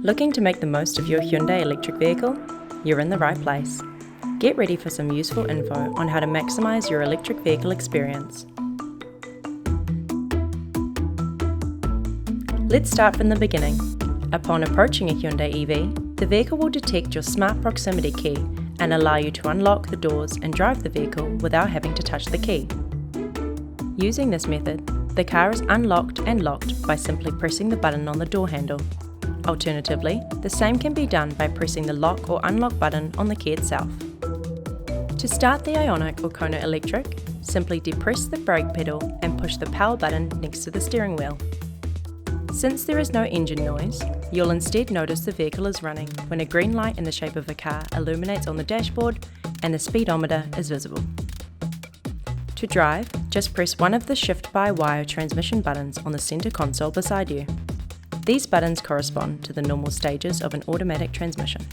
Looking to make the most of your Hyundai electric vehicle? You're in the right place. Get ready for some useful info on how to maximise your electric vehicle experience. Let's start from the beginning. Upon approaching a Hyundai EV, the vehicle will detect your smart proximity key and allow you to unlock the doors and drive the vehicle without having to touch the key. Using this method, the car is unlocked and locked by simply pressing the button on the door handle. Alternatively, the same can be done by pressing the lock or unlock button on the key itself. To start the Ioniq or Kona Electric, simply depress the brake pedal and push the power button next to the steering wheel. Since there is no engine noise, you'll instead notice the vehicle is running when a green light in the shape of a car illuminates on the dashboard and the speedometer is visible. To drive, just press one of the shift-by-wire transmission buttons on the centre console beside you. These buttons correspond to the normal stages of an automatic transmission.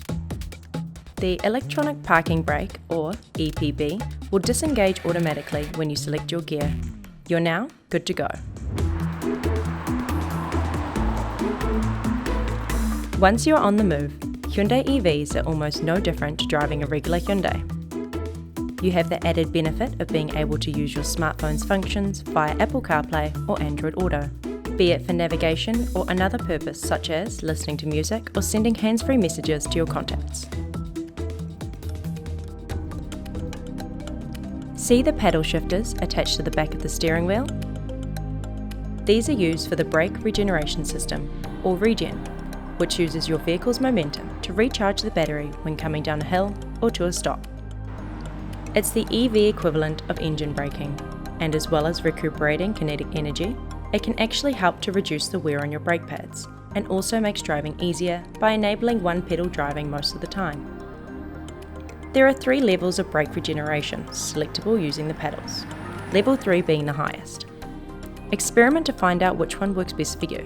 The electronic parking brake, or EPB, will disengage automatically when you select your gear. You're now good to go. Once you're on the move, Hyundai EVs are almost no different to driving a regular Hyundai. You have the added benefit of being able to use your smartphone's functions via Apple CarPlay or Android Auto, be it for navigation or another purpose such as listening to music or sending hands-free messages to your contacts. See the paddle shifters attached to the back of the steering wheel? These are used for the brake regeneration system, or regen, which uses your vehicle's momentum to recharge the battery when coming down a hill or to a stop. It's the EV equivalent of engine braking, and as well as recuperating kinetic energy, it can actually help to reduce the wear on your brake pads, and also makes driving easier by enabling one-pedal driving most of the time. There are 3 levels of brake regeneration, selectable using the paddles, level 3 being the highest. Experiment to find out which one works best for you.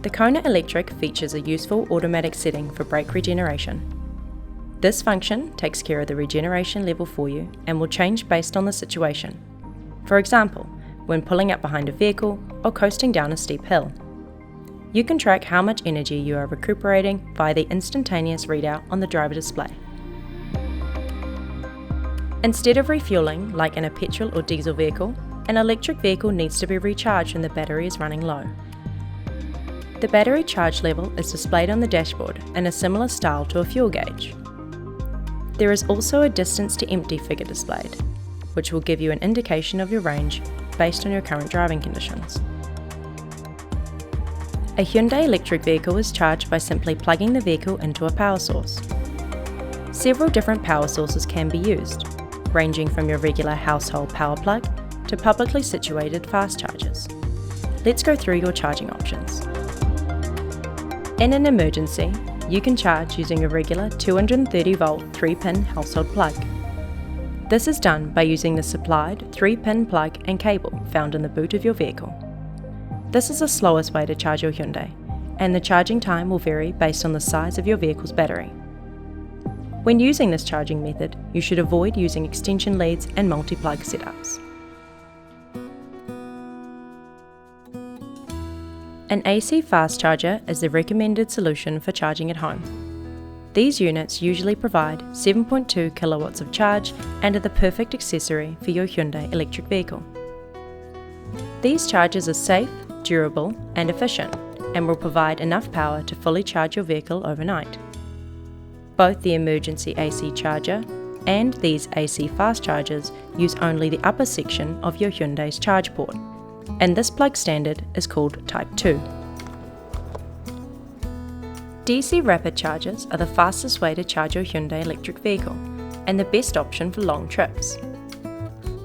The Kona Electric features a useful automatic setting for brake regeneration. This function takes care of the regeneration level for you and will change based on the situation. For example, when pulling up behind a vehicle or coasting down a steep hill. You can track how much energy you are recuperating via the instantaneous readout on the driver display. Instead of refueling like in a petrol or diesel vehicle, an electric vehicle needs to be recharged when the battery is running low. The battery charge level is displayed on the dashboard in a similar style to a fuel gauge. There is also a distance to empty figure displayed, which will give you an indication of your range based on your current driving conditions. A Hyundai electric vehicle is charged by simply plugging the vehicle into a power source. Several different power sources can be used, ranging from your regular household power plug to publicly situated fast chargers. Let's go through your charging options. In an emergency, you can charge using a regular 230-volt 3-pin household plug. This is done by using the supplied 3-pin plug and cable found in the boot of your vehicle. This is the slowest way to charge your Hyundai, and the charging time will vary based on the size of your vehicle's battery. When using this charging method, you should avoid using extension leads and multi-plug setups. An AC fast charger is the recommended solution for charging at home. These units usually provide 7.2 kilowatts of charge and are the perfect accessory for your Hyundai electric vehicle. These chargers are safe, durable and efficient, and will provide enough power to fully charge your vehicle overnight. Both the emergency AC charger and these AC fast chargers use only the upper section of your Hyundai's charge port, and this plug standard is called Type 2. DC rapid chargers are the fastest way to charge your Hyundai electric vehicle and the best option for long trips.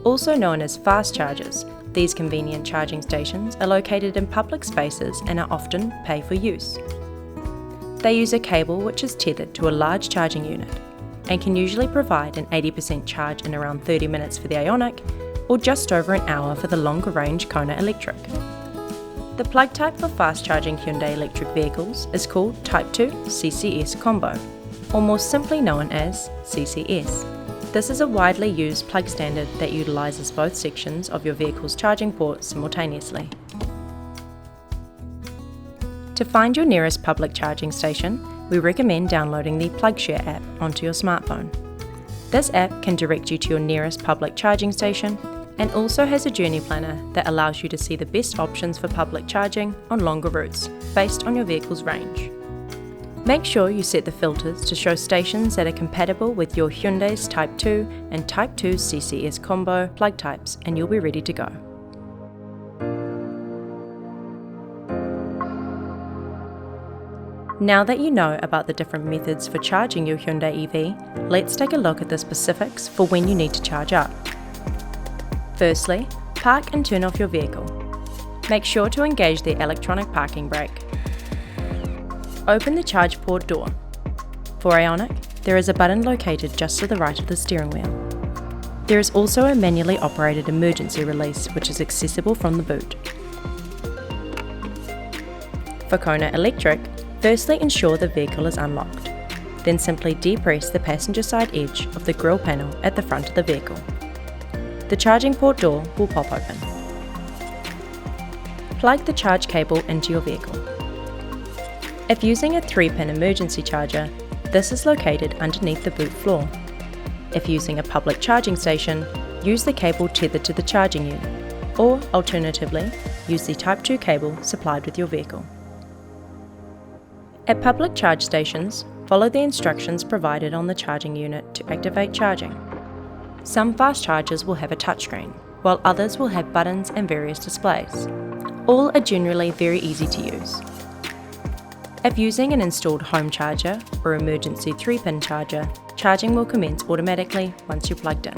Also known as fast chargers, these convenient charging stations are located in public spaces and are often pay for use. They use a cable which is tethered to a large charging unit and can usually provide an 80% charge in around 30 minutes for the Ioniq or just over an hour for the longer range Kona Electric. The plug type for fast charging Hyundai electric vehicles is called Type 2 CCS Combo, or more simply known as CCS. This is a widely used plug standard that utilises both sections of your vehicle's charging port simultaneously. To find your nearest public charging station, we recommend downloading the PlugShare app onto your smartphone. This app can direct you to your nearest public charging station and also has a journey planner that allows you to see the best options for public charging on longer routes based on your vehicle's range. Make sure you set the filters to show stations that are compatible with your Hyundai's Type 2 and Type 2 CCS combo plug types and you'll be ready to go. Now that you know about the different methods for charging your Hyundai EV, let's take a look at the specifics for when you need to charge up. Firstly, park and turn off your vehicle. Make sure to engage the electronic parking brake. Open the charge port door. For Ioniq, there is a button located just to the right of the steering wheel. There is also a manually operated emergency release which is accessible from the boot. For Kona Electric, firstly ensure the vehicle is unlocked. Then simply depress the passenger side edge of the grille panel at the front of the vehicle. The charging port door will pop open. Plug the charge cable into your vehicle. If using a 3-pin emergency charger, this is located underneath the boot floor. If using a public charging station, use the cable tethered to the charging unit, or alternatively, use the Type 2 cable supplied with your vehicle. At public charge stations, follow the instructions provided on the charging unit to activate charging. Some fast chargers will have a touchscreen, while others will have buttons and various displays. All are generally very easy to use. If using an installed home charger or emergency 3-pin charger, charging will commence automatically once you're plugged in.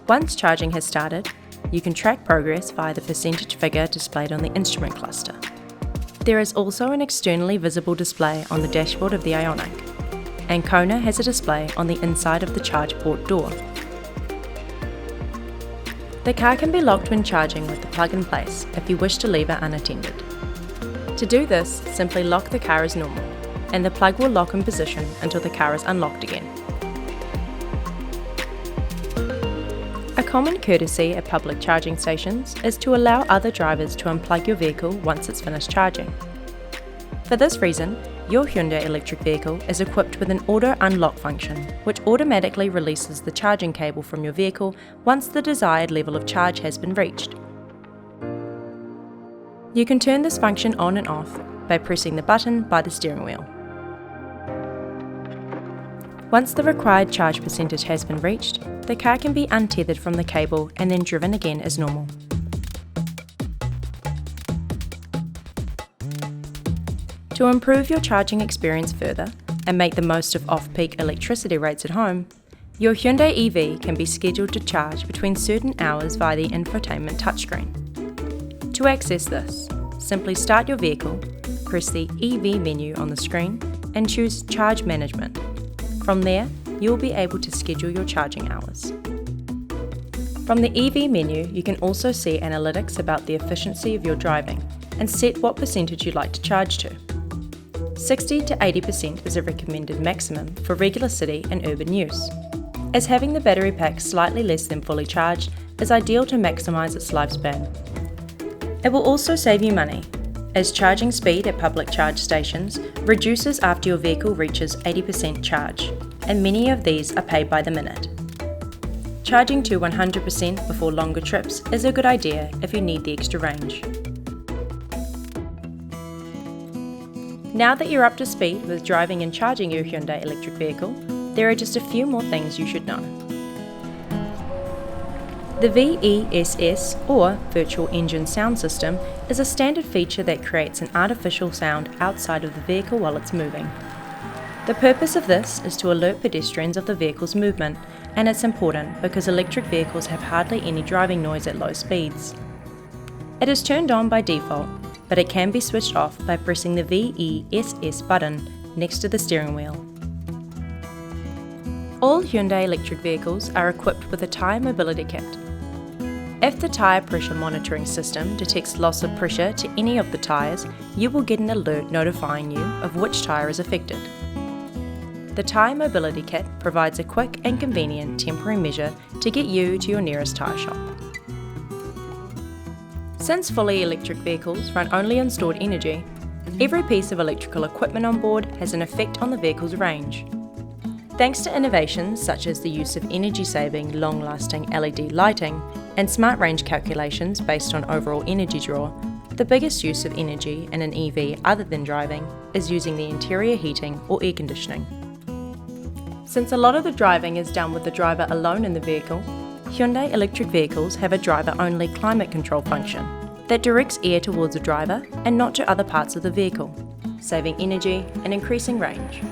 Once charging has started, you can track progress via the percentage figure displayed on the instrument cluster. There is also an externally visible display on the dashboard of the Ioniq, and Kona has a display on the inside of the charge port door. The car can be locked when charging with the plug in place if you wish to leave it unattended. To do this, simply lock the car as normal, and the plug will lock in position until the car is unlocked again. A common courtesy at public charging stations is to allow other drivers to unplug your vehicle once it's finished charging. For this reason, your Hyundai electric vehicle is equipped with an auto unlock function, which automatically releases the charging cable from your vehicle once the desired level of charge has been reached. You can turn this function on and off by pressing the button by the steering wheel. Once the required charge percentage has been reached, the car can be untethered from the cable and then driven again as normal. To improve your charging experience further and make the most of off-peak electricity rates at home, your Hyundai EV can be scheduled to charge between certain hours via the infotainment touchscreen. To access this, simply start your vehicle, press the EV menu on the screen and choose Charge Management. From there, you will be able to schedule your charging hours. From the EV menu, you can also see analytics about the efficiency of your driving and set what percentage you'd like to charge to. 60 to 80% is a recommended maximum for regular city and urban use, as having the battery pack slightly less than fully charged is ideal to maximise its lifespan. It will also save you money, as charging speed at public charge stations reduces after your vehicle reaches 80% charge, and many of these are paid by the minute. Charging to 100% before longer trips is a good idea if you need the extra range. Now that you're up to speed with driving and charging your Hyundai electric vehicle, there are just a few more things you should know. The VESS, or Virtual Engine Sound System, is a standard feature that creates an artificial sound outside of the vehicle while it's moving. The purpose of this is to alert pedestrians of the vehicle's movement, and it's important because electric vehicles have hardly any driving noise at low speeds. It is turned on by default, but it can be switched off by pressing the VESS button next to the steering wheel. All Hyundai electric vehicles are equipped with a tyre mobility kit. If the tyre pressure monitoring system detects loss of pressure to any of the tyres, you will get an alert notifying you of which tyre is affected. The tyre mobility kit provides a quick and convenient temporary measure to get you to your nearest tyre shop. Since fully electric vehicles run only on stored energy, every piece of electrical equipment on board has an effect on the vehicle's range. Thanks to innovations such as the use of energy-saving, long-lasting LED lighting and smart range calculations based on overall energy draw, the biggest use of energy in an EV other than driving is using the interior heating or air conditioning. Since a lot of the driving is done with the driver alone in the vehicle, Hyundai electric vehicles have a driver-only climate control function that directs air towards the driver and not to other parts of the vehicle, saving energy and increasing range.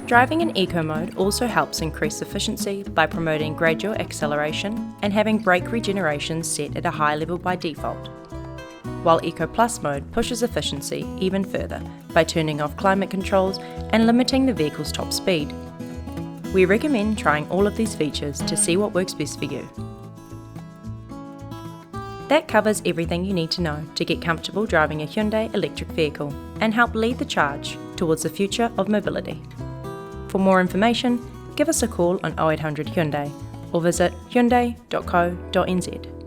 Driving in eco mode also helps increase efficiency by promoting gradual acceleration and having brake regeneration set at a high level by default, while Eco Plus mode pushes efficiency even further by turning off climate controls and limiting the vehicle's top speed. We recommend trying all of these features to see what works best for you. That covers everything you need to know to get comfortable driving a Hyundai electric vehicle and help lead the charge towards the future of mobility. For more information, give us a call on 0800 Hyundai or visit hyundai.co.nz.